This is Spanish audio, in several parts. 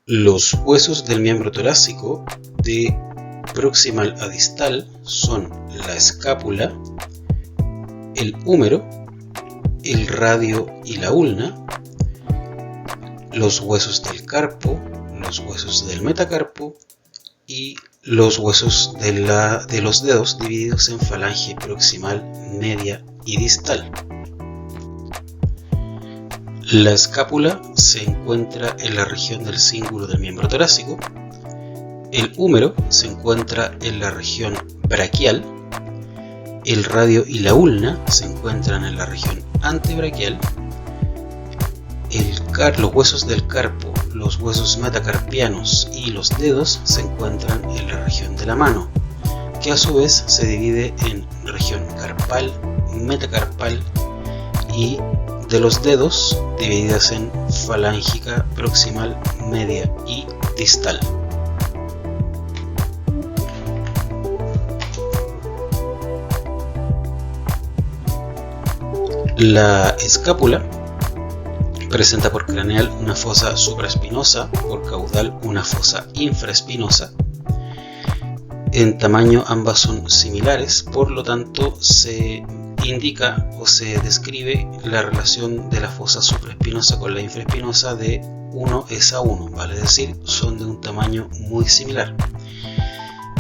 Los huesos del miembro torácico de proximal a distal son la escápula, el húmero, el radio y la ulna, los huesos del carpo, los huesos del metacarpo y los huesos de los dedos divididos en falange proximal, media y distal. La escápula se encuentra en la región del cíngulo del miembro torácico, el húmero se encuentra en la región braquial, el radio y la ulna se encuentran en la región antebraquial, los huesos del carpo, los huesos metacarpianos y los dedos se encuentran en la región de la mano, que a su vez se divide en región carpal, metacarpal y de los dedos divididas en falángica, proximal, media y distal. La escápula presenta por craneal una fosa supraespinosa, por caudal una fosa infraespinosa. En tamaño ambas son similares, por lo tanto se indica o se describe la relación de la fosa supraespinosa con la infraespinosa de 1:1, vale decir, son de un tamaño muy similar.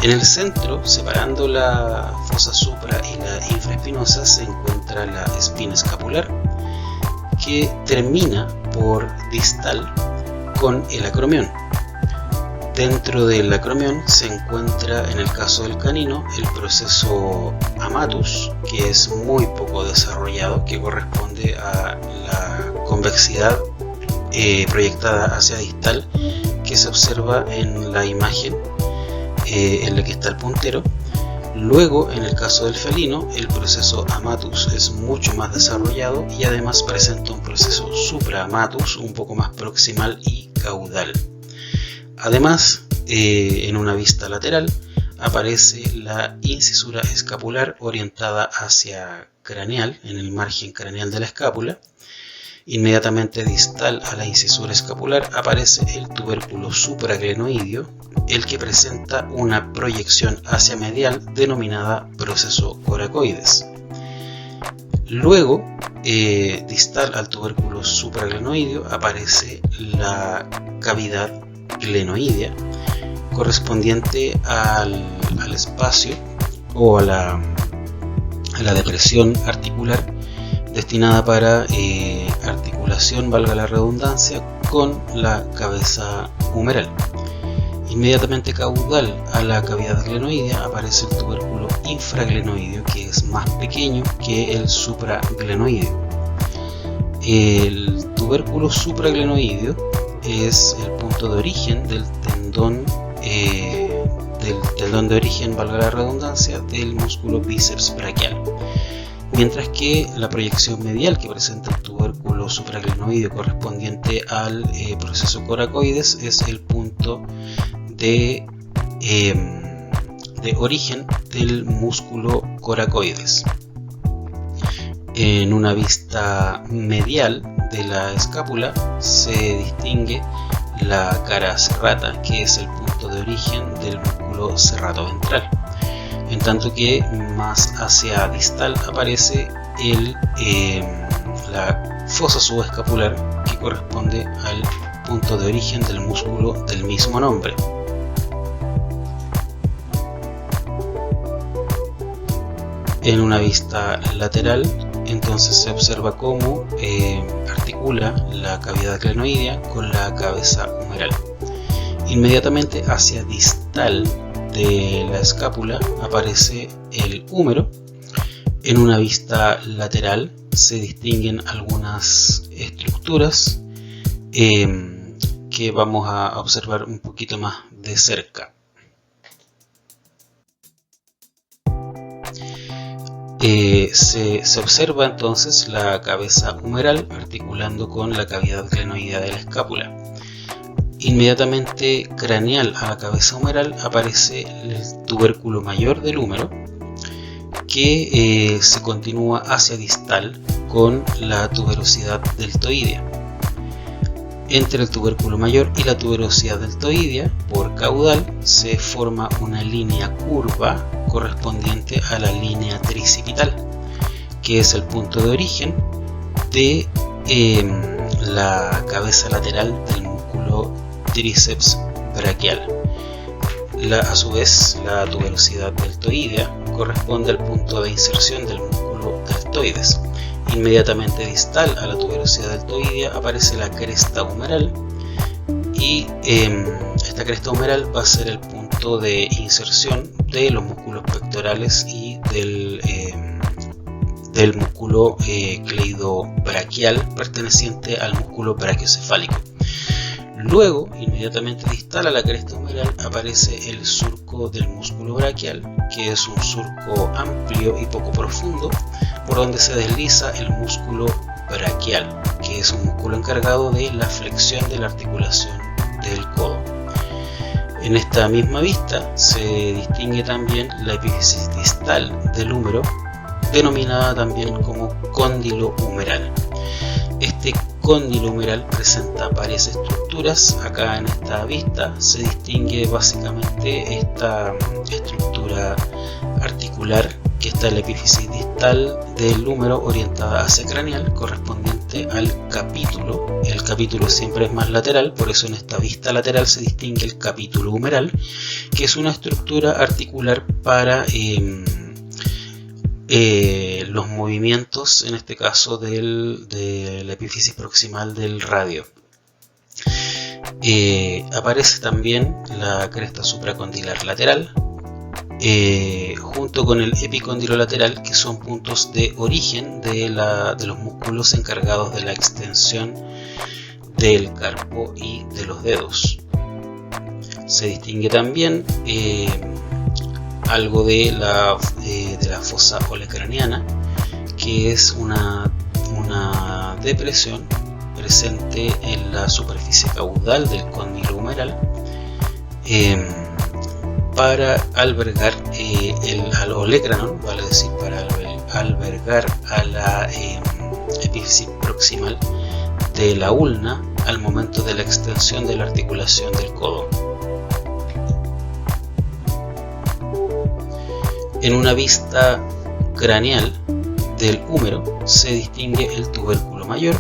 En el centro, separando la fosa supra y la infraespinosa, se encuentra la espina escapular, que termina por distal con el acromión. Dentro del acromión se encuentra, en el caso del canino, el proceso amatus, que es muy poco desarrollado, que corresponde a la convexidad proyectada hacia distal, que se observa en la imagen en la que está el puntero. Luego, en el caso del felino, el proceso amatus es mucho más desarrollado y además presenta un proceso supraamatus un poco más proximal y caudal. Además, en una vista lateral aparece la incisura escapular orientada hacia craneal, en el margen craneal de la escápula. Inmediatamente distal a la incisura escapular aparece el tubérculo supraglenoideo, el que presenta una proyección hacia medial denominada proceso coracoides. Luego, distal al tubérculo supraglenoideo aparece la cavidad glenoidea, correspondiente al espacio o a la depresión articular destinada para articulación, valga la redundancia, con la cabeza humeral. Inmediatamente caudal a la cavidad glenoidea aparece el tubérculo infraglenoideo, que es más pequeño que el supraglenoideo. El tubérculo supraglenoideo es el punto de origen del tendón de origen, valga la redundancia, del músculo bíceps braquial. Mientras que la proyección medial que presenta el tubérculo supraglenoideo correspondiente al proceso coracoides es el punto de origen del músculo coracoides. En una vista medial de la escápula se distingue la cara serrata, que es el punto de origen del músculo serrato ventral, en tanto que más hacia distal aparece la fosa subescapular, que corresponde al punto de origen del músculo del mismo nombre. En una vista lateral, entonces se observa cómo articula la cavidad glenoidea con la cabeza humeral. Inmediatamente hacia distal de la escápula aparece el húmero. En una vista lateral se distinguen algunas estructuras que vamos a observar un poquito más de cerca. Se observa entonces la cabeza humeral articulando con la cavidad glenoidea de la escápula. Inmediatamente craneal a la cabeza humeral aparece el tubérculo mayor del húmero, que se continúa hacia distal con la tuberosidad deltoidea. Entre el tubérculo mayor y la tuberosidad deltoidea, por caudal, se forma una línea curva correspondiente a la línea tricipital, que es el punto de origen de la cabeza lateral del músculo tríceps braquial. A su vez, la tuberosidad deltoidea corresponde al punto de inserción del músculo deltoides. Inmediatamente distal a la tuberosidad deltoidea aparece la cresta humeral, y esta cresta humeral va a ser el punto de inserción de los músculos pectorales y del músculo cleidobraquial perteneciente al músculo brachiocefálico. Luego, inmediatamente distal a la cresta humeral, aparece el surco del músculo braquial, que es un surco amplio y poco profundo, por donde se desliza el músculo braquial, que es un músculo encargado de la flexión de la articulación del codo. En esta misma vista se distingue también la epífisis distal del húmero, denominada también como cóndilo humeral. Este cóndilo humeral presenta varias estructuras. Acá en esta vista se distingue básicamente esta estructura articular que está en la epífisis distal del húmero orientada hacia craneal, correspondiente al capítulo. El capítulo siempre es más lateral, por eso en esta vista lateral se distingue el capítulo humeral, que es una estructura articular para los movimientos, en este caso de la epífisis proximal del radio. Aparece también la cresta supracondilar lateral, junto con el epicóndilo lateral, que son puntos de origen de los músculos encargados de la extensión del carpo y de los dedos. Se distingue también algo de la fosa olecraniana, que es una depresión presente en la superficie caudal del cóndilo humeral, para albergar al olecranon, vale decir, para albergar a la epífisis proximal de la ulna al momento de la extensión de la articulación del codo. En una vista craneal del húmero se distingue el tubérculo mayor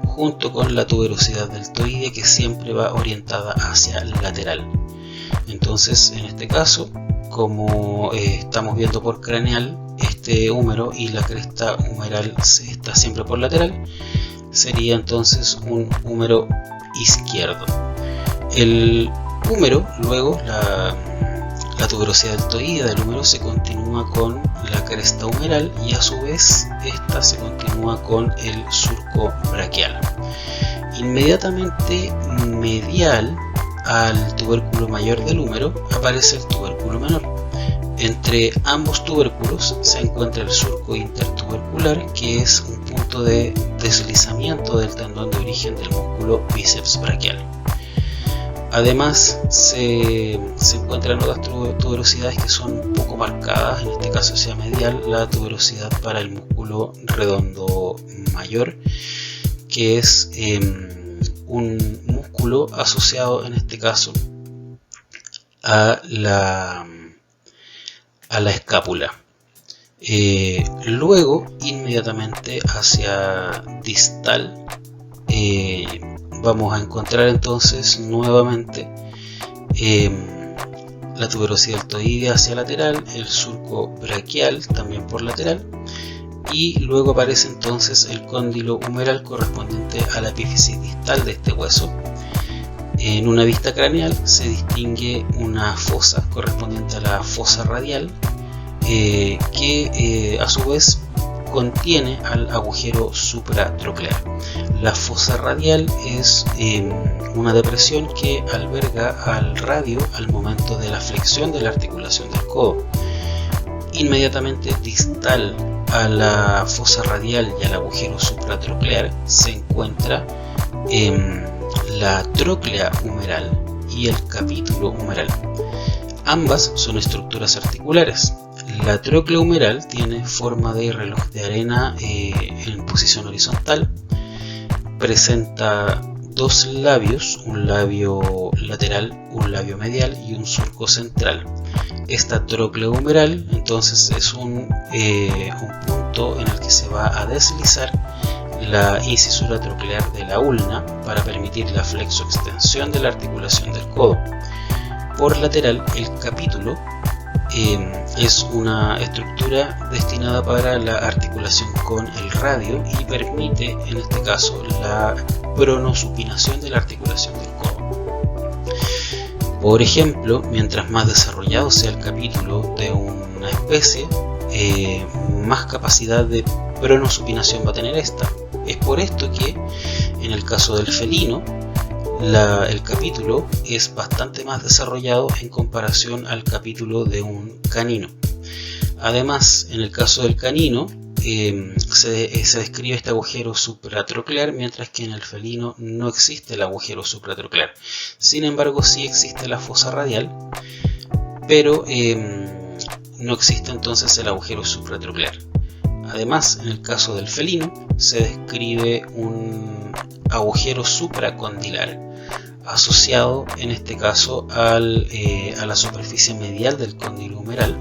junto con la tuberosidad deltoidea, que siempre va orientada hacia el lateral. Entonces, en este caso, como estamos viendo por craneal, este húmero y la cresta humeral está siempre por lateral, sería entonces un húmero izquierdo. El húmero, luego, la tuberosidad deltoidea del húmero se continúa con la cresta humeral, y a su vez esta se continúa con el surco braquial. Inmediatamente medial al tubérculo mayor del húmero aparece el tubérculo menor. Entre ambos tubérculos se encuentra el surco intertubercular, que es un punto de deslizamiento del tendón de origen del músculo bíceps braquial. Además, se encuentran otras tuberosidades que son poco marcadas, en este caso hacia medial, la tuberosidad para el músculo redondo mayor, que es un músculo asociado en este caso a la escápula. Luego, inmediatamente hacia distal, vamos a encontrar entonces nuevamente la tuberosidad deltoidea hacia lateral, el surco braquial también por lateral, y luego aparece entonces el cóndilo humeral correspondiente a la epífisis distal de este hueso. En una vista craneal se distingue una fosa correspondiente a la fosa radial, que a su vez contiene al agujero supratroclear. La fosa radial es una depresión que alberga al radio al momento de la flexión de la articulación del codo. Inmediatamente distal a la fosa radial y al agujero supratroclear se encuentra la tróclea humeral y el capítulo humeral. Ambas son estructuras articulares. La tróclea humeral tiene forma de reloj de arena en posición horizontal, presenta dos labios, un labio lateral, un labio medial y un surco central. Esta tróclea humeral entonces es un punto en el que se va a deslizar la incisura troclear de la ulna para permitir la flexoextensión de la articulación del codo. Por lateral, el capítulo es una estructura destinada para la articulación con el radio y permite en este caso la pronosupinación de la articulación del codo. Por ejemplo, mientras más desarrollado sea el capítulo de una especie, más capacidad de pronosupinación va a tener esta. Es por esto que en el caso del felino el capítulo es bastante más desarrollado en comparación al capítulo de un canino. Además, en el caso del canino se describe este agujero supratroclear, mientras que en el felino no existe el agujero supratroclear. Sin embargo, sí existe la fosa radial, pero no existe entonces el agujero supratroclear. Además, en el caso del felino se describe un agujero supracondilar asociado en este caso a la superficie medial del cóndilo humeral,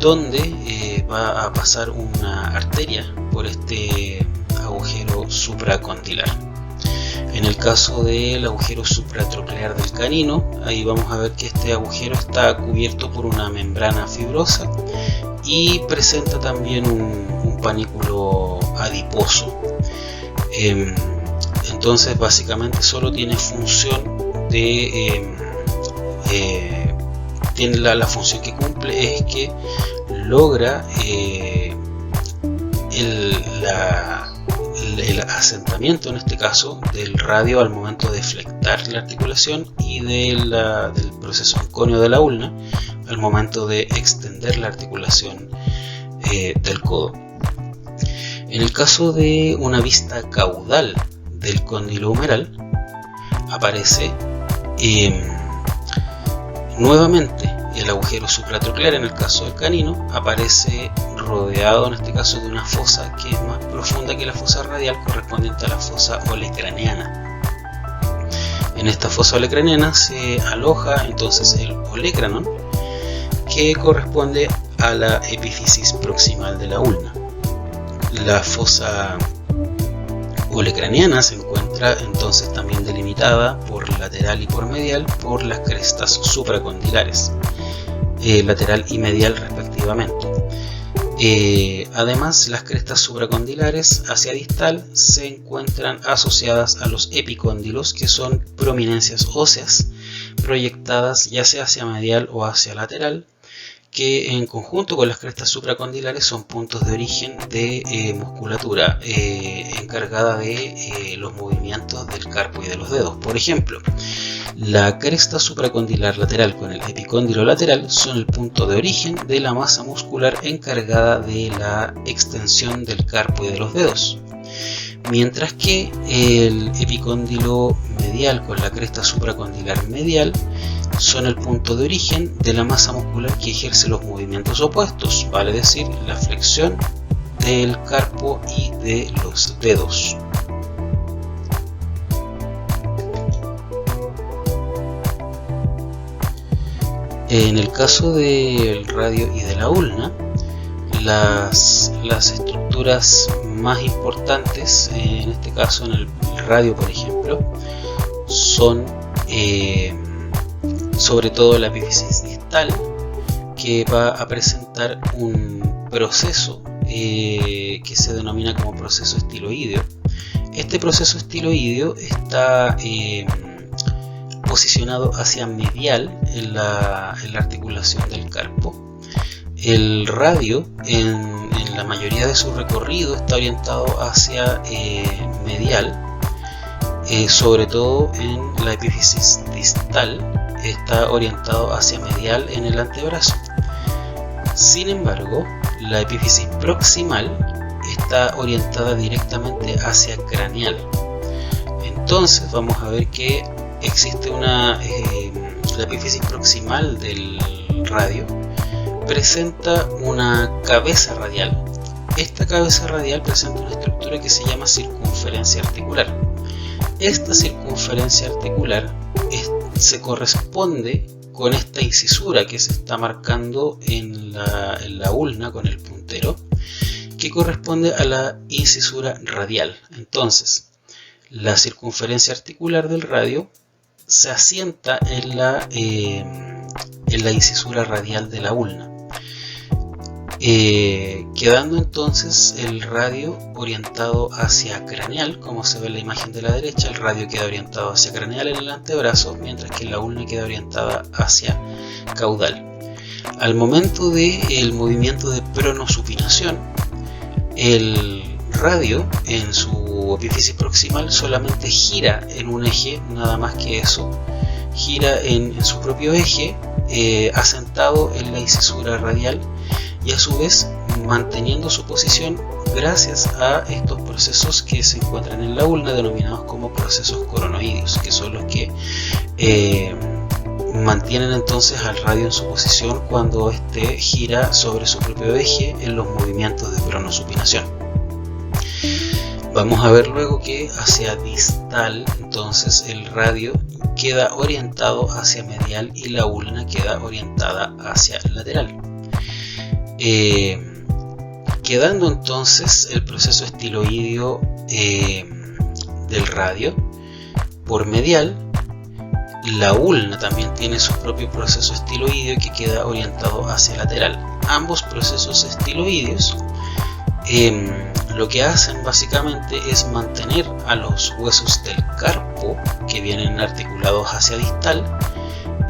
donde va a pasar una arteria por este agujero supracondilar. En el caso del agujero supratroclear del canino, ahí vamos a ver que este agujero está cubierto por una membrana fibrosa y presenta también un panículo adiposo. Entonces básicamente solo tiene función de la función que cumple es que logra el asentamiento en este caso del radio al momento de flectar la articulación y del proceso ancóneo de la ulna al momento de extender la articulación del codo. En el caso de una vista caudal del cóndilo humeral aparece nuevamente el agujero supratroclear. En el caso del canino aparece rodeado en este caso de una fosa que es más profunda que la fosa radial, correspondiente a la fosa olecraneana. En esta fosa olecraneana se aloja entonces el olecranon, que corresponde a la epífisis proximal de la ulna. La fosa olecraneana se encuentra entonces también delimitada por lateral y por medial por las crestas supracondilares, lateral y medial respectivamente. Además, las crestas supracondilares hacia distal se encuentran asociadas a los epicóndilos, que son prominencias óseas proyectadas ya sea hacia medial o hacia lateral, que en conjunto con las crestas supracondilares son puntos de origen de musculatura encargada de los movimientos del carpo y de los dedos. Por ejemplo, la cresta supracondilar lateral con el epicóndilo lateral son el punto de origen de la masa muscular encargada de la extensión del carpo y de los dedos, mientras que el epicóndilo medial con la cresta supracondilar medial son el punto de origen de la masa muscular que ejerce los movimientos opuestos, vale decir, la flexión del carpo y de los dedos. En el caso del radio y de la ulna, las estructuras más importantes, en este caso en el radio por ejemplo, son sobre todo la epífisis distal, que va a presentar un proceso que se denomina como proceso estiloideo. Este proceso estiloideo está posicionado hacia medial en la articulación del carpo. El radio en la mayoría de su recorrido está orientado hacia medial, sobre todo en la epífisis distal está orientado hacia medial en el antebrazo. Sin embargo, la epífisis proximal está orientada directamente hacia craneal. Entonces vamos a ver que existe la epífisis proximal del radio presenta una cabeza radial esta cabeza radial presenta una estructura que se llama circunferencia articular. Esta circunferencia articular se corresponde con esta incisura que se está marcando en la ulna con el puntero, que corresponde a la incisura radial. Entonces, la circunferencia articular del radio se asienta en la incisura radial de la ulna, quedando entonces el radio orientado hacia craneal, como se ve en la imagen de la derecha. El radio queda orientado hacia craneal en el antebrazo, mientras que la ulna queda orientada hacia caudal. Al momento del movimiento de pronosupinación, el radio en su epífisis proximal solamente gira en un eje, nada más que eso, gira en su propio eje, asentado en la incisura radial, y a su vez manteniendo su posición gracias a estos procesos que se encuentran en la ulna, denominados como procesos coronoideos, que son los que mantienen entonces al radio en su posición cuando éste gira sobre su propio eje en los movimientos de pronosupinación. Vamos a ver luego que hacia distal entonces el radio queda orientado hacia medial y la ulna queda orientada hacia lateral. Quedando entonces el proceso estiloideo del radio por medial, la ulna también tiene su propio proceso estiloideo que queda orientado hacia lateral. Ambos procesos estiloideos lo que hacen básicamente es mantener a los huesos del carpo, que vienen articulados hacia distal,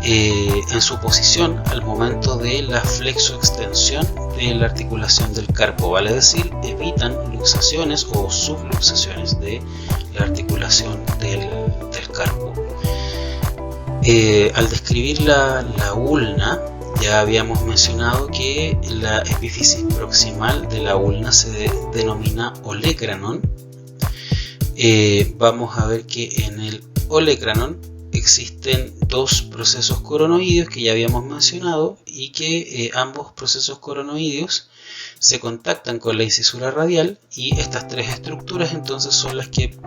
en su posición al momento de la flexoextensión de la articulación del carpo, vale decir, evitan luxaciones o subluxaciones de la articulación del carpo. Al describir la ulna, ya habíamos mencionado que la epífisis proximal de la ulna se denomina olecranon. Vamos a ver que en el olecranon existen dos procesos coronoideos que ya habíamos mencionado, y que ambos procesos coronoideos se contactan con la incisura radial, y estas tres estructuras entonces son las que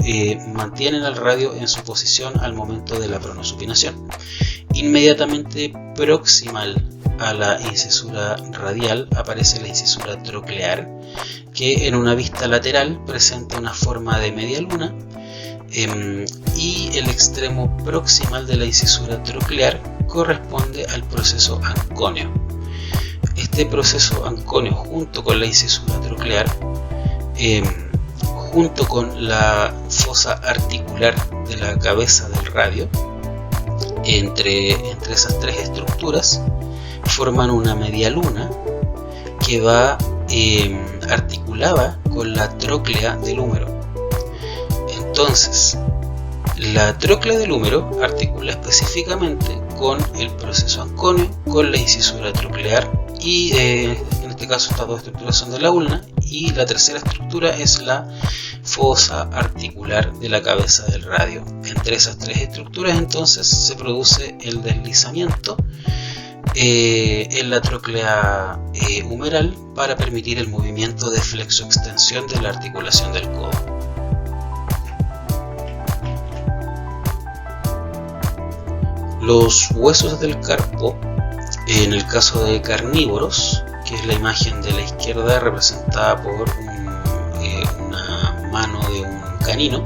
mantienen al radio en su posición al momento de la pronosupinación. Inmediatamente proximal a la incisura radial aparece la incisura troclear, que en una vista lateral presenta una forma de media luna, y el extremo proximal de la incisura troclear corresponde al proceso ancóneo. Este proceso ancóneo, junto con la incisura troclear, junto con la fosa articular de la cabeza del radio, entre esas tres estructuras forman una media luna que va articulada con la tróclea del húmero. Entonces, la tróclea del húmero articula específicamente con el proceso ancóneo, con la incisura troclear, y en este caso estas dos estructuras son de la ulna, y la tercera estructura es la fosa articular de la cabeza del radio. Entre esas tres estructuras entonces se produce el deslizamiento en la tróclea humeral para permitir el movimiento de flexoextensión de la articulación del codo. Los huesos del carpo, en el caso de carnívoros, que es la imagen de la izquierda representada por una mano de un canino,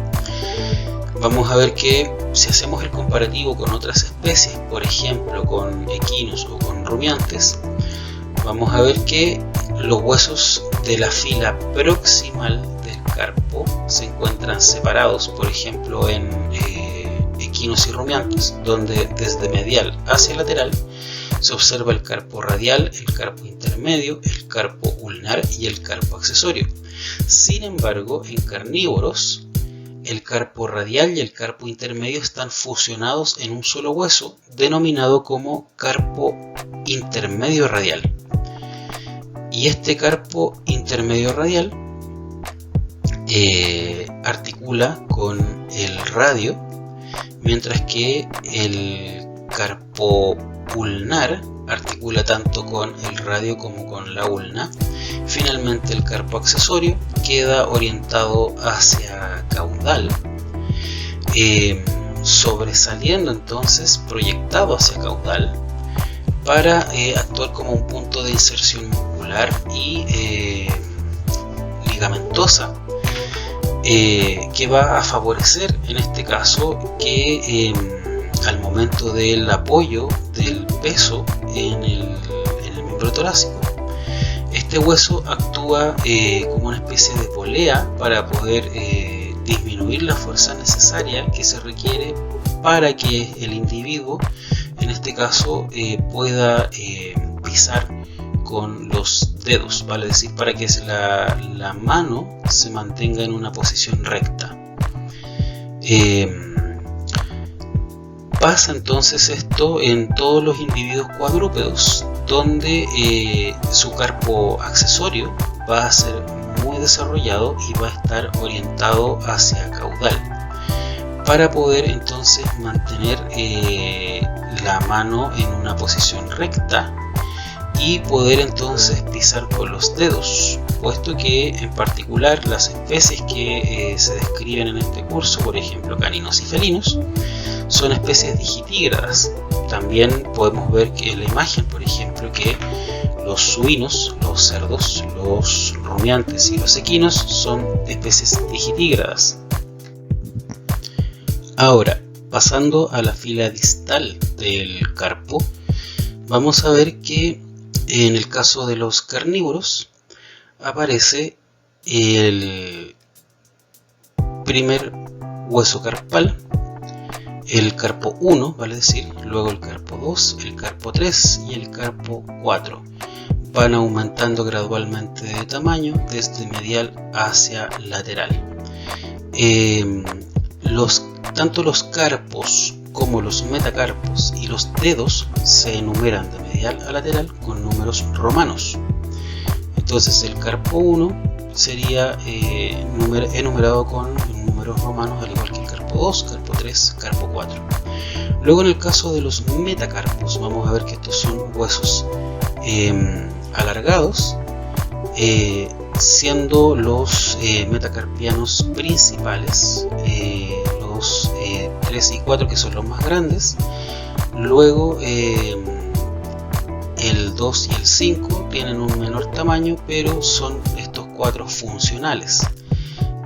vamos a ver que si hacemos el comparativo con otras especies, por ejemplo con equinos o con rumiantes, vamos a ver que los huesos de la fila proximal del carpo se encuentran separados, por ejemplo en equinos y rumiantes, donde desde medial hacia lateral se observa el carpo radial, el carpo intermedio, el carpo ulnar y el carpo accesorio. Sin embargo, en carnívoros, el carpo radial y el carpo intermedio están fusionados en un solo hueso, denominado como carpo intermedio radial. Y este carpo intermedio radial articula con el radio, mientras que el carpo ulnar articula tanto con el radio como con la ulna. Finalmente el carpo accesorio queda orientado hacia caudal, sobresaliendo entonces, proyectado hacia caudal, para actuar como un punto de inserción muscular y ligamentosa, que va a favorecer en este caso que al momento del apoyo del peso en el miembro torácico, este hueso actúa como una especie de polea para poder disminuir la fuerza necesaria que se requiere para que el individuo, en este caso, pueda pisar con los dedos, vale decir, para que la mano se mantenga en una posición recta. Pasa entonces esto en todos los individuos cuadrúpedos, donde su carpo accesorio va a ser muy desarrollado y va a estar orientado hacia caudal, para poder entonces mantener la mano en una posición recta y poder entonces pisar con los dedos, puesto que en particular las especies que se describen en este curso, por ejemplo caninos y felinos, son especies digitígradas. También podemos ver que en la imagen, por ejemplo, que los suinos, los cerdos, los rumiantes y los equinos son especies digitígradas. Ahora, pasando a la fila distal del carpo, vamos a ver que en el caso de los carnívoros aparece el primer hueso carpal, el carpo 1, vale decir, luego el carpo 2, el carpo 3 y el carpo 4. Van aumentando gradualmente de tamaño desde medial hacia lateral. Tanto los carpos como los metacarpos y los dedos se enumeran de medial a lateral con números romanos. Entonces el carpo 1 sería enumerado con números romanos, al igual que el carpo 2, carpo 3, carpo 4. Luego en el caso de los metacarpos vamos a ver que estos son huesos alargados, siendo los metacarpianos principales los 3 y 4, que son los más grandes. Luego el 2 y el 5 tienen un menor tamaño, pero son estos 4 funcionales.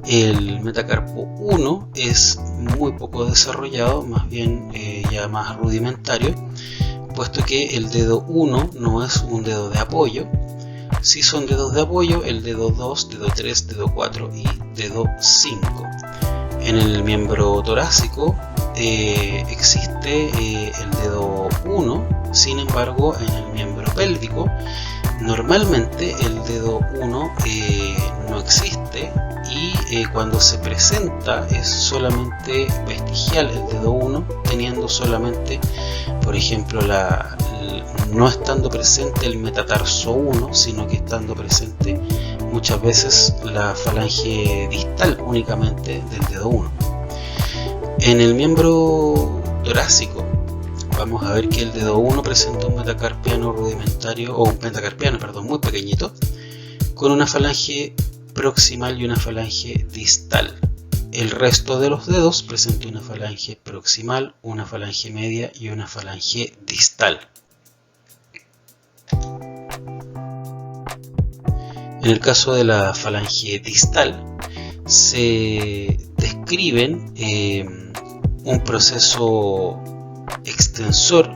El metacarpo 1 es muy poco desarrollado, más bien ya más rudimentario, puesto que el dedo 1 no es un dedo de apoyo. Si son dedos de apoyo, el dedo 2, dedo 3, dedo 4 y dedo 5. En el miembro torácico existe el dedo 1, sin embargo en el miembro pélvico normalmente el dedo 1 no existe, y cuando se presenta es solamente vestigial el dedo 1, teniendo solamente, por ejemplo, no estando presente el metatarso 1, sino que estando presente muchas veces la falange distal únicamente del dedo 1. En el miembro torácico vamos a ver que el dedo 1 presenta un metacarpiano rudimentario, o un pentacarpiano, perdón, muy pequeñito, con una falange proximal y una falange distal. El resto de los dedos presenta una falange proximal, una falange media y una falange distal. En el caso de la falange distal se describen un proceso extensor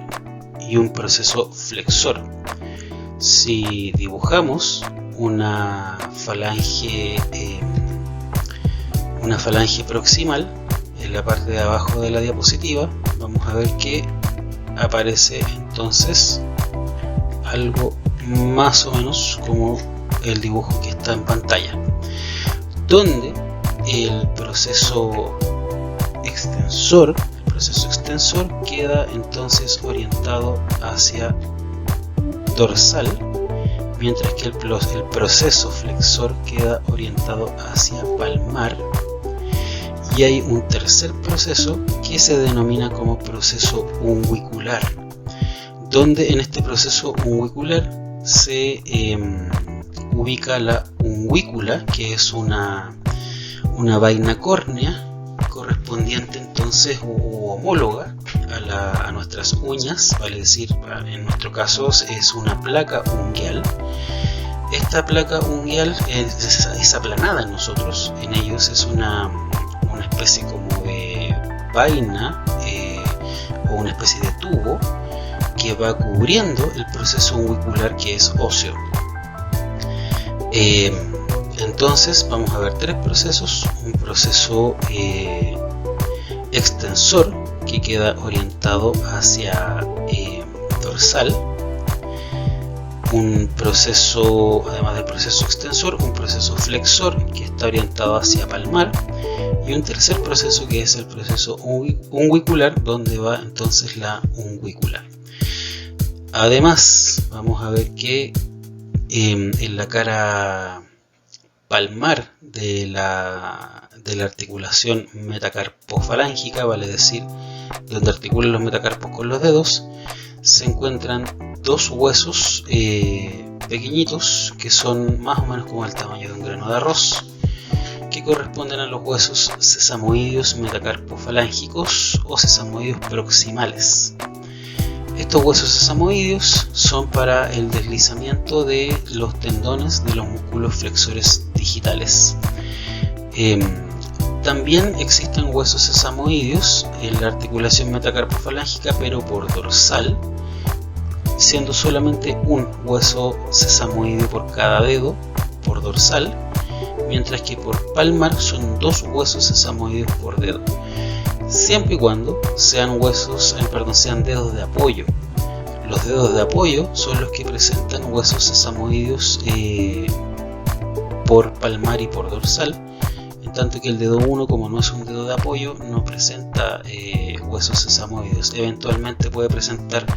y un proceso flexor. Si dibujamos una falange proximal en la parte de abajo de la diapositiva, vamos a ver que aparece entonces algo más o menos como el dibujo que está en pantalla, donde el proceso extensor queda entonces orientado hacia dorsal, mientras que el proceso flexor queda orientado hacia palmar, y hay un tercer proceso que se denomina como proceso unguicular, donde en este proceso unguicular se ubica la unguícula, que es una vaina córnea correspondiente entonces o homóloga a nuestras uñas, vale decir, en nuestro caso es una placa unguial. Esta placa unguial es aplanada en nosotros, en ellos es una especie como de vaina o una especie de tubo que va cubriendo el proceso unguicular, que es óseo. Entonces vamos a ver tres procesos: un proceso extensor que queda orientado hacia dorsal, un proceso, además del proceso extensor, un proceso flexor que está orientado hacia palmar, y un tercer proceso que es el proceso unguicular, donde va entonces la unguícula. Además vamos a ver que en la cara palmar de la articulación metacarpofalángica, vale decir, donde articulan los metacarpos con los dedos, se encuentran dos huesos pequeñitos que son más o menos como el tamaño de un grano de arroz, que corresponden a los huesos sesamoideos metacarpofalángicos o sesamoideos proximales. Estos huesos sesamoideos son para el deslizamiento de los tendones de los músculos flexores digitales. También existen huesos sesamoideos en la articulación metacarpofalángica, pero por dorsal, siendo solamente un hueso sesamoideo por cada dedo por dorsal, mientras que por palmar son dos huesos sesamoideos por dedo, siempre y cuando sean sean dedos de apoyo. Los dedos de apoyo son los que presentan huesos sesamoideos por palmar y por dorsal, en tanto que el dedo 1, como no es un dedo de apoyo, no presenta huesos sesamoideos. Eventualmente puede presentar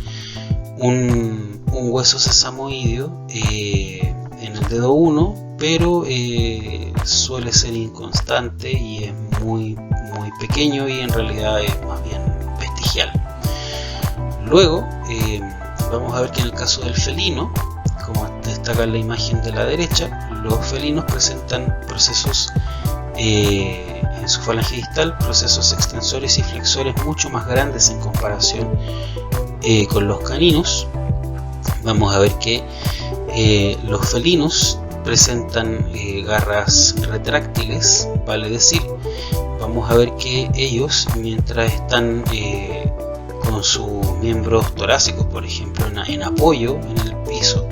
un hueso sesamoideo en el dedo 1, pero suele ser inconstante y es muy pequeño, y en realidad es más bien vestigial. Luego vamos a ver que en el caso del felino, como destaca en la imagen de la derecha, los felinos presentan procesos en su falange distal, procesos extensores y flexores mucho más grandes en comparación con los caninos. Vamos a ver que los felinos presentan garras retráctiles, vale decir, vamos a ver que ellos, mientras están con sus miembros torácicos, por ejemplo, en apoyo en el piso,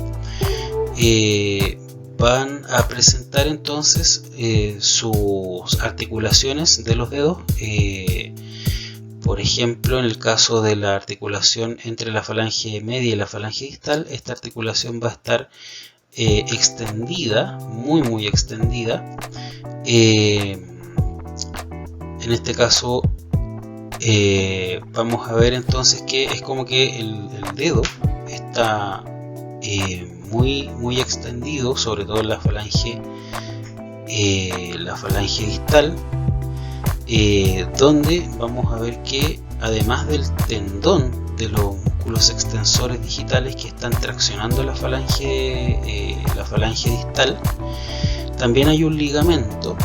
van a presentar entonces sus articulaciones de los dedos. Por ejemplo, en el caso de la articulación entre la falange media y la falange distal, esta articulación va a estar extendida, muy extendida. En este caso vamos a ver entonces que es como que el dedo está muy extendido, sobre todo en la falange distal, donde vamos a ver que además del tendón de los músculos extensores digitales que están traccionando la falange distal, también hay un ligamento.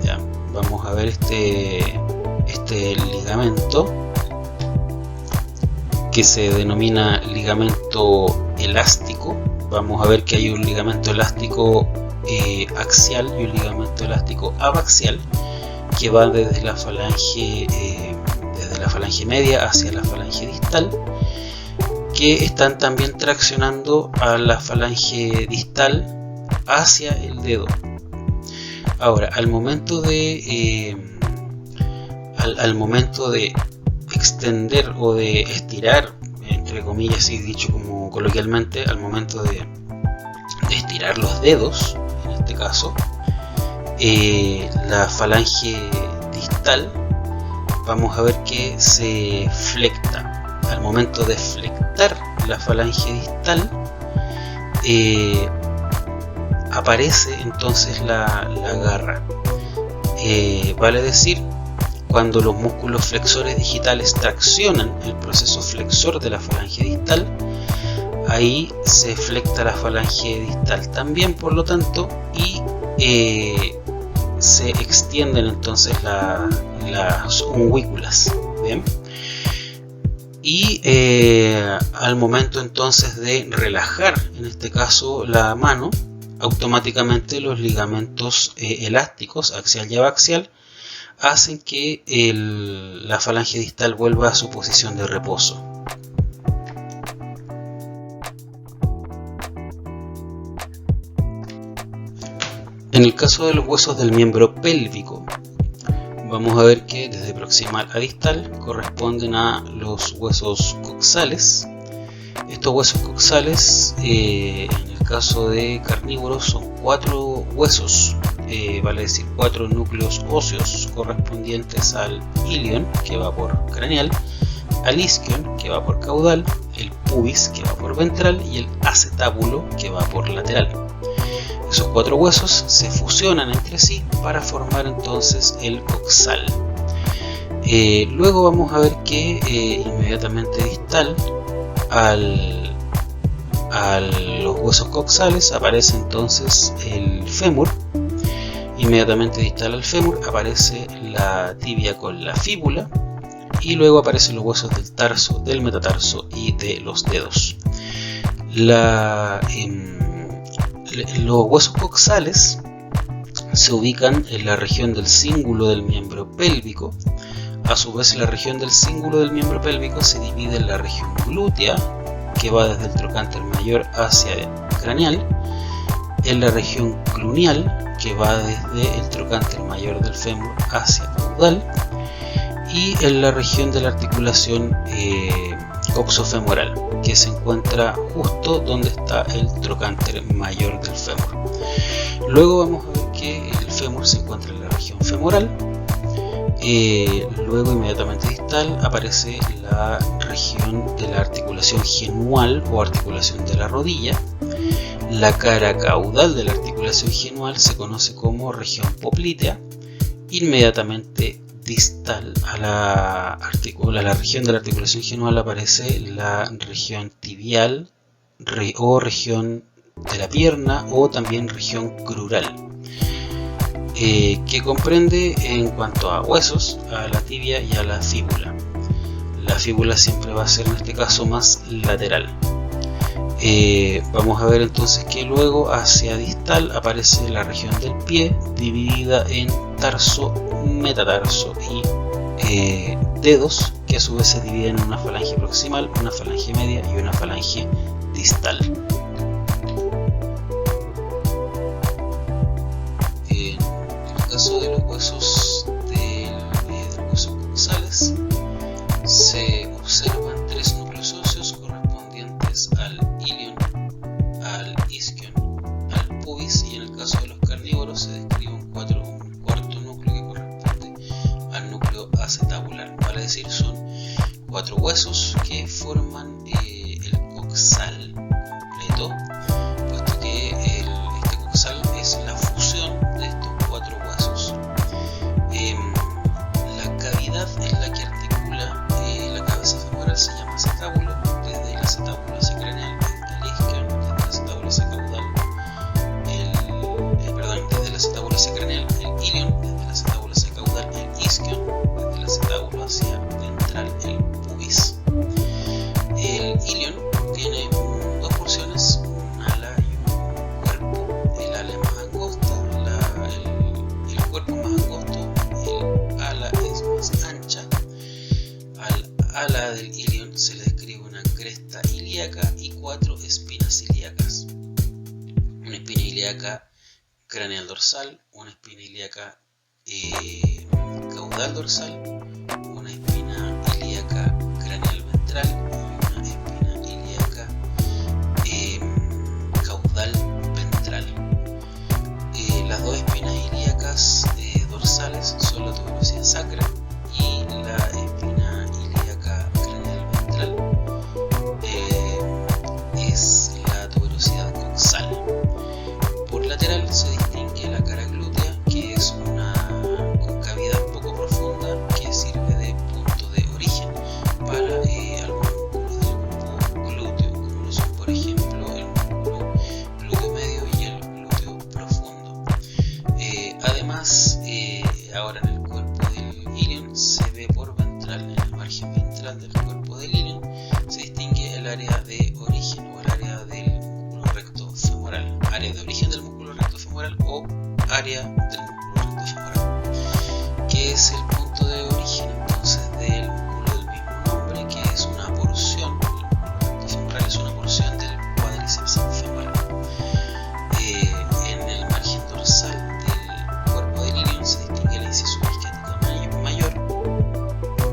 Ya, vamos a ver este ligamento, que se denomina ligamento elástico. Vamos a ver que hay un ligamento elástico axial y un ligamento elástico abaxial, que va desde la falange media hacia la falange distal, que están también traccionando a la falange distal hacia el dedo. Ahora, al momento de extender o de estirar, entre comillas, y dicho como coloquialmente, al momento de estirar los dedos, en este caso, la falange distal, vamos a ver que se flecta. Al momento de flectar la falange distal, aparece entonces la garra. Vale decir, cuando los músculos flexores digitales traccionan el proceso flexor de la falange distal, ahí se flecta la falange distal también, por lo tanto, y se extienden entonces las unguículas. Bien. Y al momento entonces de relajar, en este caso la mano, automáticamente los ligamentos elásticos axial y abaxial hacen que la falange distal vuelva a su posición de reposo. En el caso de los huesos del miembro pélvico, vamos a ver que desde proximal a distal corresponden a los huesos coxales. Estos huesos coxales, en el caso de carnívoros, son 4 huesos, vale decir 4 núcleos óseos correspondientes al ilion, que va por craneal, al isquion, que va por caudal, el pubis, que va por ventral, y el acetábulo, que va por lateral. Esos 4 huesos se fusionan entre sí para formar entonces el coxal. Luego vamos a ver que inmediatamente distal a los huesos coxales aparece entonces el fémur. Inmediatamente distal al fémur aparece la tibia con la fíbula, y luego aparecen los huesos del tarso, del metatarso y de los dedos. Los huesos coxales se ubican en la región del cíngulo del miembro pélvico. A su vez, la región del cíngulo del miembro pélvico se divide en la región glútea, que va desde el trocánter mayor hacia el craneal, en la región clunial, que va desde el trocánter mayor del fémur hacia caudal, y en la región de la articulación coxofemoral, que se encuentra justo donde está el trocánter mayor del fémur. Luego vamos a ver que el fémur se encuentra en la región femoral. Luego inmediatamente distal aparece la región de la articulación genual o articulación de la rodilla. La cara caudal de la articulación genual se conoce como región poplitea. Inmediatamente distal a la región de la articulación genual aparece la región tibial o región de la pierna, o también región crural, que comprende en cuanto a huesos a la tibia y a la fíbula. La fíbula siempre va a ser en este caso más lateral. Vamos a ver entonces que luego hacia distal aparece la región del pie, dividida en tarso, metatarso y dedos, que a su vez se dividen en una falange proximal, una falange media y una falange distal. En el caso de los huesos de los huesos coxales, se observan 3 núcleos óseos correspondientes al ilion, al isquion, al pubis, y en el caso de los carnívoros se describe un cuarto núcleo que corresponde al núcleo acetabular. Vale decir, son 4 huesos que forman el coxal completo, puesto que este coxal es la fusión de estos 4 huesos. La cavidad en la que articula la cabeza femoral se llama acetábulo. Desde el acetábulo hacia craneal está el isquion, desde el acetábulo hacia caudal desde el acetábulo hacia craneal el ilion, desde el acetábulo hacia caudal el isquion, desde el acetábulo hacia ventral el pubis. El ilion tiene 2 porciones, un ala y un cuerpo. El ala es más angosta, el cuerpo es más angosto, el ala es más ancha. Al ala del ilion se le describe una cresta ilíaca y 4 espinas ilíacas. Una espina ilíaca craneal dorsal, una espina ilíaca caudal dorsal, una espina ilíaca craneal ventral y una espina ilíaca caudal ventral. Las 2 espinas ilíacas dorsales son la tuberosidad sacra y la espina ilíaca craneal ventral es la tuberosidad coxal. Por lateral se distingue la cara glútea, que es una concavidad poco profunda que si origen ventral del cuerpo del ilion, se distingue el área de origen o el área del músculo recto femoral, área de origen del músculo recto femoral o área del músculo recto femoral, que es el punto de origen entonces del músculo del mismo nombre, que es una porción, el músculo recto femoral es una porción del cuádriceps femoral. En el margen dorsal del cuerpo del ilion se distingue la incisura isquiática mayor,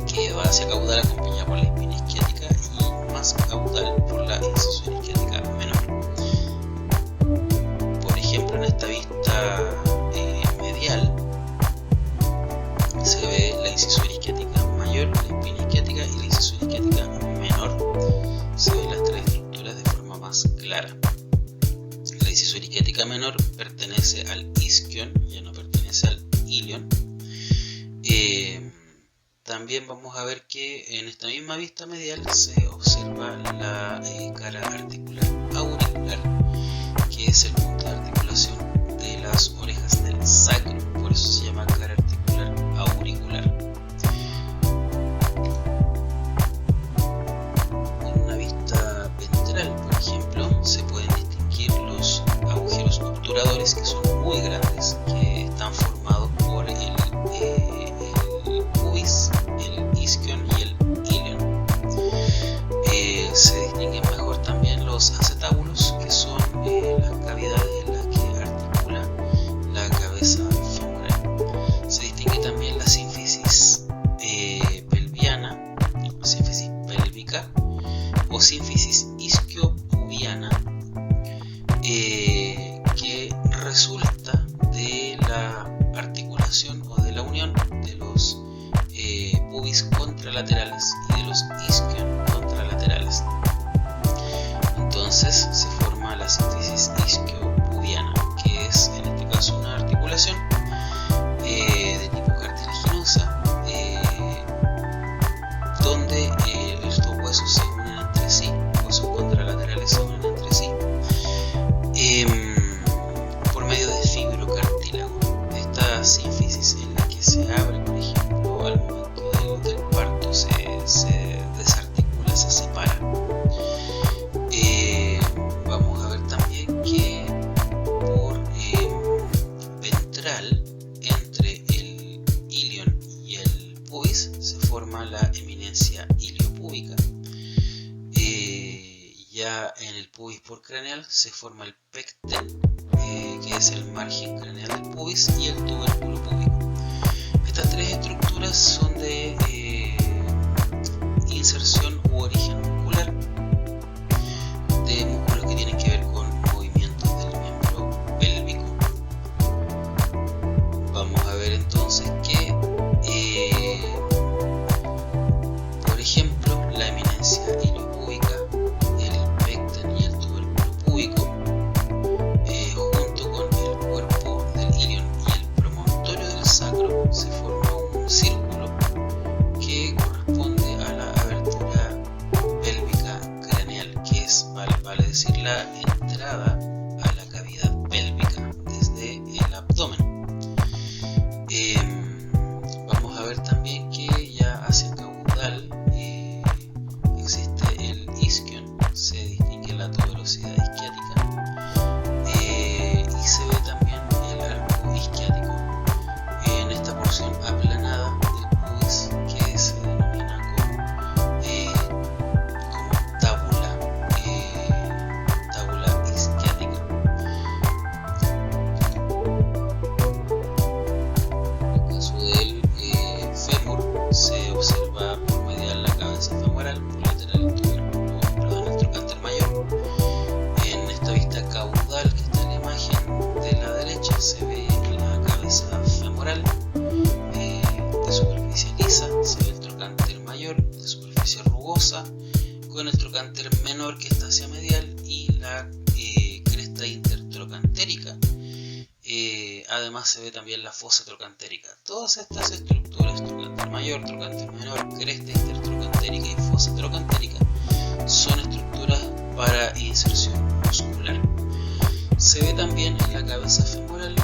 que va hacia caudal acompañada por la espina isquiática, y más caudal por la incisura isquiática menor. Por ejemplo, en esta vista medial se ve la incisura isquiática mayor, la espina isquiática y la incisura isquiática menor. Se ven las tres estructuras de forma más clara. La incisura isquiática menor pertenece al isquion, ya no pertenece al ilion. También vamos a ver que en esta misma vista medial se observa la cara articular auricular, que es el punto de articulación de las orejas del sacro, por eso se llama cara articular auricular. En una vista ventral, por ejemplo, se pueden distinguir los agujeros obturadores, que son muy grandes, que están formados por el pubis, el isquion y el ilion. Se distinguen mejor también los acetábulos, que son las cavidades en las que articula la cabeza femoral. Se distingue también la sínfisis pelviana, sínfisis pélvica o sínfisis isquiopubiana, que resulta de la articulación o de la unión de los pubis contralaterales y de los isquion contralaterales. Entonces se forma la sínfisis isquiopubiana, que es en este caso una articulación de tipo cartilaginosa, donde estos huesos se unen entre sí, huesos contralaterales se unen entre sí por medio de fibrocartílago. Esta sínfisis en la que se abre, por ejemplo, al momento del parto, se desarticula, se separa. Vamos a ver también que por ventral, entre el ilion y el pubis, se forma la eminencia iliopúbica. Ya en el pubis por craneal se forma el pecten, que es el margen craneal del pubis, y el tubérculo púbico. Estas tres estructuras son de inserción u origen muscular, de músculos que tienen que ver con movimientos del miembro pélvico. Vamos a ver entonces que, por ejemplo, la eminencia iliopúbica, el pecten y el tubérculo púbico, junto con el cuerpo del ilion y el promontorio del sacro, se forma un círculo que corresponde a la abertura pélvica craneal, que es, vale decir, la entrada a la cavidad pélvica desde el abdomen. Vamos a ver también que ya hacia caudal existe el isquion, se distingue la tuberosidad isquiática, y se ve también el arco isquiático en esta porción aplanada del pubis, que se denomina como tábula isquiática. En el caso del fémur, se observa por medial la cabeza femoral, por lateral el trocánter mayor. En esta vista caudal que está en la imagen de la derecha, se ve la cabeza femoral de superficie lisa, se ve el trocánter mayor de superficie rugosa, con el trocánter menor que está hacia medial y la cresta intertrocantérica. Además se ve también la fosa trocantérica. Todas estas estructuras, trocánter mayor, trocánter menor, cresta intertrocantérica y fosa trocantérica, son estructuras para inserción muscular. Se ve también en la cabeza femoral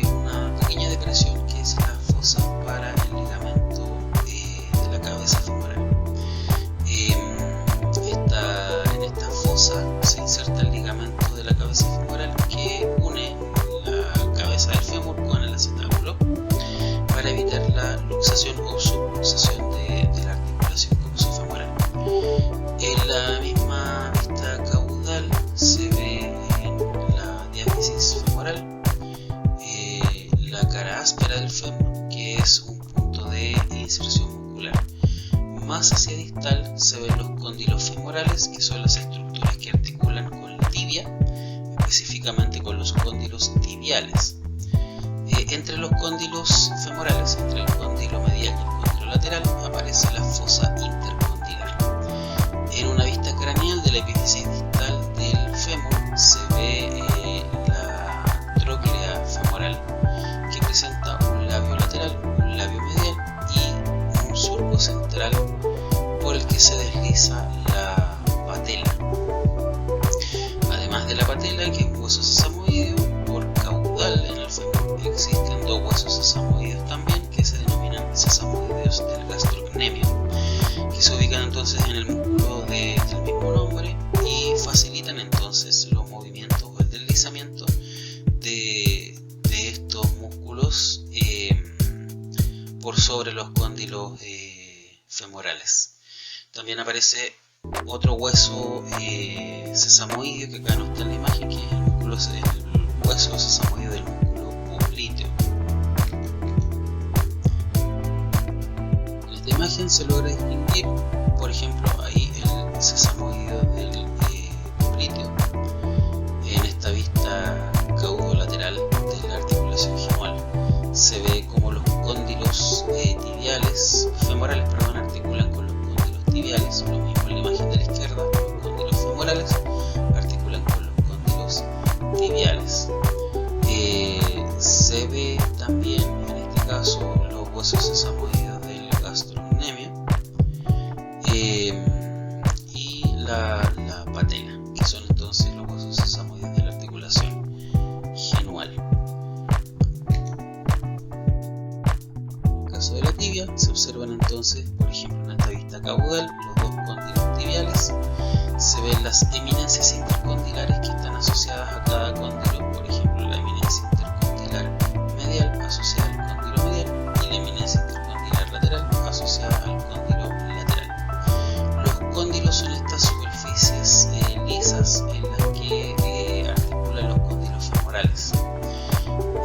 una pequeña depresión, que es la fosa para el ligamento de la cabeza femoral. más hacia distal se ven los cóndilos femorales, que son las estructuras que articulan con la tibia, específicamente con los cóndilos tibiales. Entre los cóndilos femorales, entre el cóndilo medial y el cóndilo lateral, aparece la fosa intercondilar. En una vista craneal de la epífisis distal del fémur se ve la tróclea femoral, que presenta un labio lateral, un labio medial y un surco central por el que se desliza la patela. Además de la patela, que es un hueso sesamoideo, por caudal en el fémur existen dos huesos sesamoideos también, que se denominan sesamoideos del gastrocnemio, que se ubican entonces en el músculo del mismo nombre y facilitan entonces los movimientos o el deslizamiento de estos músculos por sobre los cóndilos femorales. También aparece otro hueso sesamoideo, que acá no está en la imagen, que es el hueso sesamoideo del músculo popliteo. En esta imagen se logra distinguir, por ejemplo, ahí el sesamoideo del popliteo. En esta vista caudolateral de la articulación genual se ve como los cóndilos femorales articulan con los cóndilos tibiales. Lo mismo en la imagen de la izquierda, los cóndilos femorales articulan con los cóndilos tibiales. Se ve también en este caso los huesos sesamoideos del gastrocnemio y la patela, que son entonces los huesos sesamoideos de la articulación genual. En el caso de la tibia se observan entonces, por ejemplo, en esta vista caudal, los dos cóndilos tibiales. Se ven las eminencias intercondilares que están asociadas a cada cóndilo, por ejemplo la eminencia intercondilar medial asociada al cóndilo medial y la eminencia intercondilar lateral asociada al cóndilo lateral. Los cóndilos son estas superficies lisas en las que articulan los cóndilos femorales.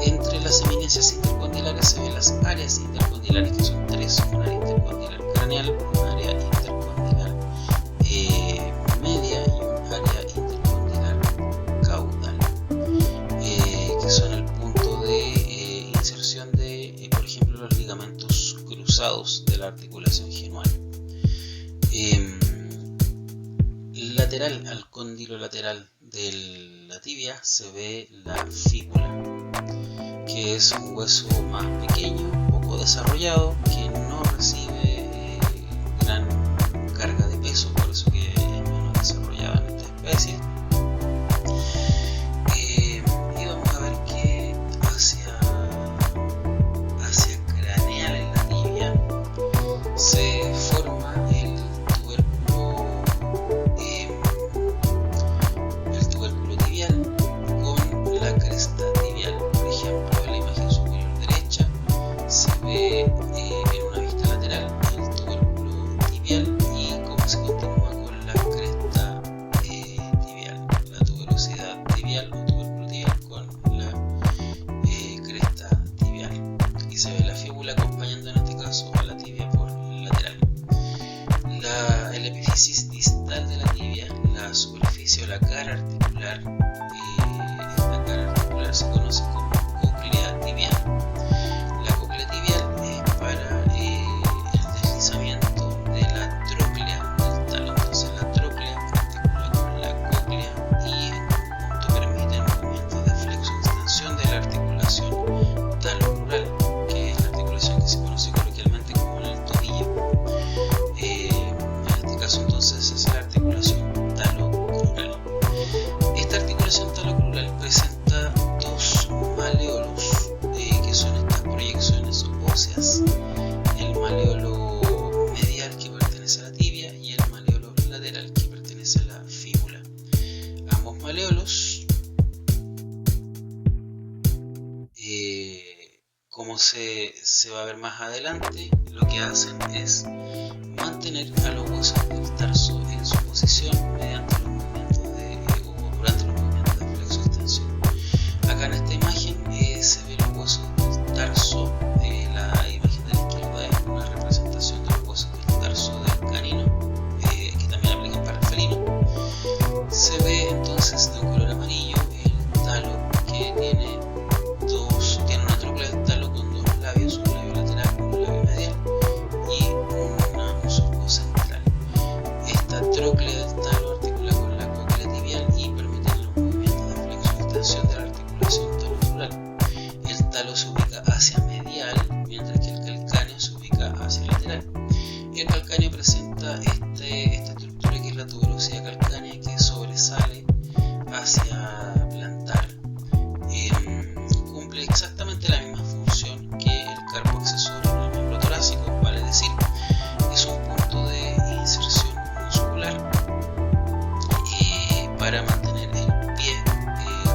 Entre las eminencias intercondilares se ven las áreas intercondilares, que son tres: un área intercondilar craneal, un área intercondilar media y un área intercondilar caudal, que son el punto de inserción de, por ejemplo, los ligamentos cruzados de la articulación genual. Lateral al cóndilo lateral de la tibia se ve la fíbula, que es un hueso más pequeño, poco desarrollado, que no recibe gran carga de peso, por eso que es menos desarrollada en esta especie. Y vamos a ver que hacia craneal en la tibia se forma el tubérculo tibial con la cresta tibial. Por ejemplo, en la imagen superior derecha se ve en una vista lateral el tubérculo tibial y cómo se continúa con la cresta tibial, la tuberosidad tibial o tubérculo tibial con la cresta tibial, y se ve la fíbula acompañando en este caso a la tibia por lateral. El epífisis distal de la tibia, la superficie o la cara articular, esta cara articular se conoce como cóclea tibial. La cóclea tibial es para el deslizamiento de la tróclea del talón. Entonces la tróclea articula con la cóclea y en conjunto permite movimientos de flexo-extensión de la articulación talocrural, que es la articulación que se conoce coloquialmente como el tobillo. En este caso entonces es la articulación talocrural. Esta articulación talocrural presenta dos maleolos, que son estas proyecciones óseas: el maleolo medial, que pertenece a la tibia, y el maleolo lateral, que pertenece a la fíbula. Ambos maleolos, como se va a ver más adelante, lo que hacen es mantener a los huesos del tarso en su posición mediante los movimientos o durante los movimientos de flexo-extensión. Acá en esta imagen se ven los huesos del tarso. La imagen de la izquierda es una representación de los huesos del tarso del tróclea del talo articula con la cóclea tibial y permite los movimientos de flexión y extensión de la articulación talonural. El talo se ubica hacia medial, mientras que el calcáneo se ubica hacia lateral. El calcáneo presenta esta estructura que es la tuberosidad calcánea, que sobresale hacia plantar. Cumple exactamente la misma función que el carpo accesorio en el miembro torácico, vale decir, es un punto de inserción muscular para mantener el pie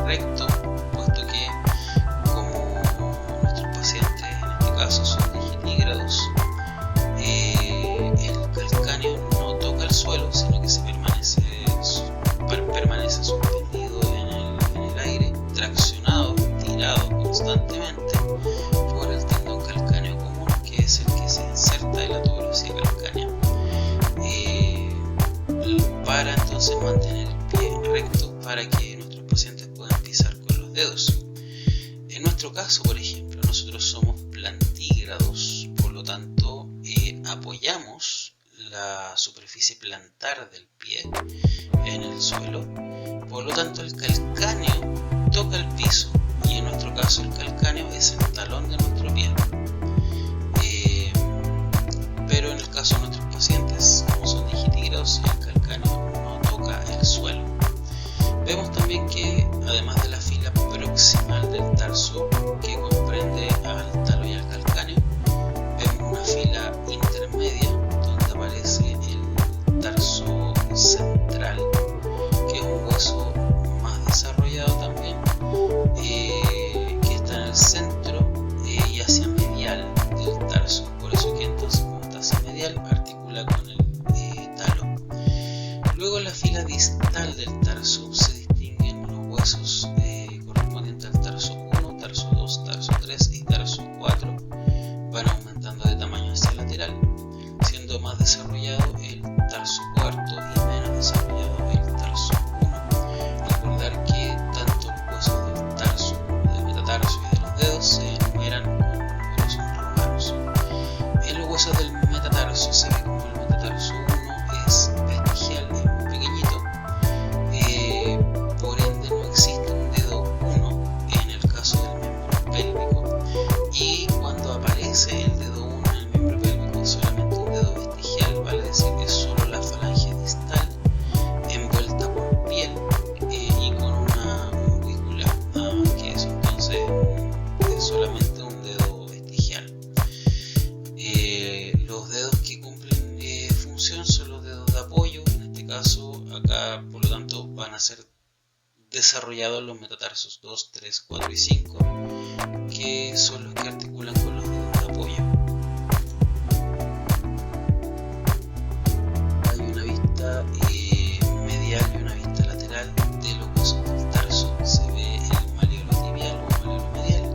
recto, puesto que como nuestros pacientes en este caso son digitígrados, el calcáneo no toca el suelo, sino que se permanece suspendido en el aire, traccionado, tirado constantemente por el tendón calcáneo común, que es el que se inserta en la tuberosidad calcánea, para entonces mantener el pie recto para que nuestros pacientes puedan pisar con los dedos. En nuestro caso, por ejemplo, nosotros somos plantígrados, por lo tanto apoyamos la superficie plantar del pie en el suelo, por lo tanto el calcáneo toca el piso, y en nuestro caso el calcáneo es el talón de nuestro pie. Pero en el caso de nuestros pacientes, como son digitígrados, el calcáneo no toca el suelo. Vemos también que además de la fila proximal del tarso, que comprende al talo y al calcáneo, vemos una fila intermedia donde aparece el tarso central, que es un hueso más desarrollado también, que está en el centro y hacia medial del tarso. Por eso que entonces, como está hacia medial, articula con el talo. Luego, en la fila distal del tarso se distinguen los huesos correspondientes al tarso 1, tarso 2, tarso 3 y tarso 4. Van aumentando de tamaño hacia el lateral, siendo más desarrollado el tarso cuarto y menos desarrollado el tarso 1. Recordar que tanto los huesos del tarso, del metatarso y de los dedos se enumeran con números romanos. En los huesos del metatarso se ve como el metatarso 1 es vestigial, es muy pequeñito, por ende no existe un dedo 1 en el caso del miembro pélvico, y cuando aparece el dedo 1 en el miembro pélvico es solamente un dedo vestigial, vale decir que es solo la falange distal envuelta por piel y con una umbrícula, que eso entonces es solamente un dedo vestigial. Los dedos que cumplen función son los dedos de apoyo. En este caso, acá por lo tanto van a ser desarrollados los metatarsos 2, 3, 4 y 5, que son los que articulan con los dedos de apoyo. Hay una vista medial y una vista lateral de los huesos del tarso. Se ve el maleolo tibial o maleolo medial,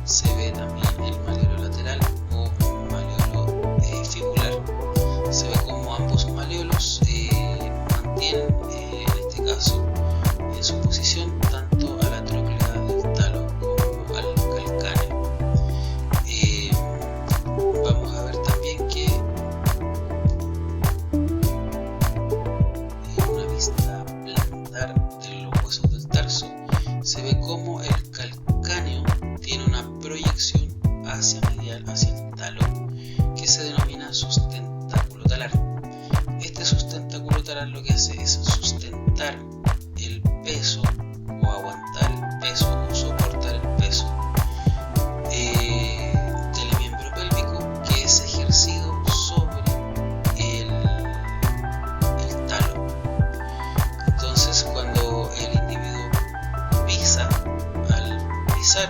se ve también el maleolo lateral o maleolo fibular. Se ve como ambos maleolos mantienen, en este caso, en su posición tanto a la tróclea del talo como al calcáneo. Vamos a ver también que en una vista plantar de los huesos del tarso se ve como el calcáneo tiene una proyección hacia medial, hacia el talo, que se denomina sustentáculo talar. Este sustentáculo talar lo que hace es sustentar el peso o aguantar el peso o soportar el peso del miembro pélvico, que es ejercido sobre el talo. Entonces, cuando el individuo pisa, al pisar,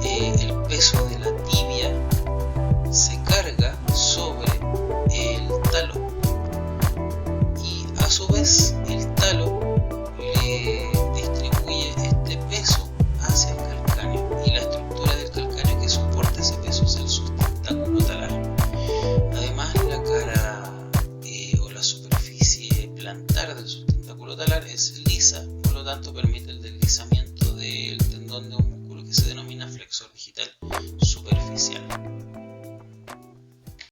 el peso de la tibia se carga sobre el talo, y a su vez el talo le distribuye este peso hacia el calcáneo, y la estructura del calcáneo que soporta ese peso es el sustentáculo talar. Además, la cara o la superficie plantar del sustentáculo talar es lisa, por lo tanto permite el deslizamiento del tendón de un músculo que se denomina flexor digital superficial.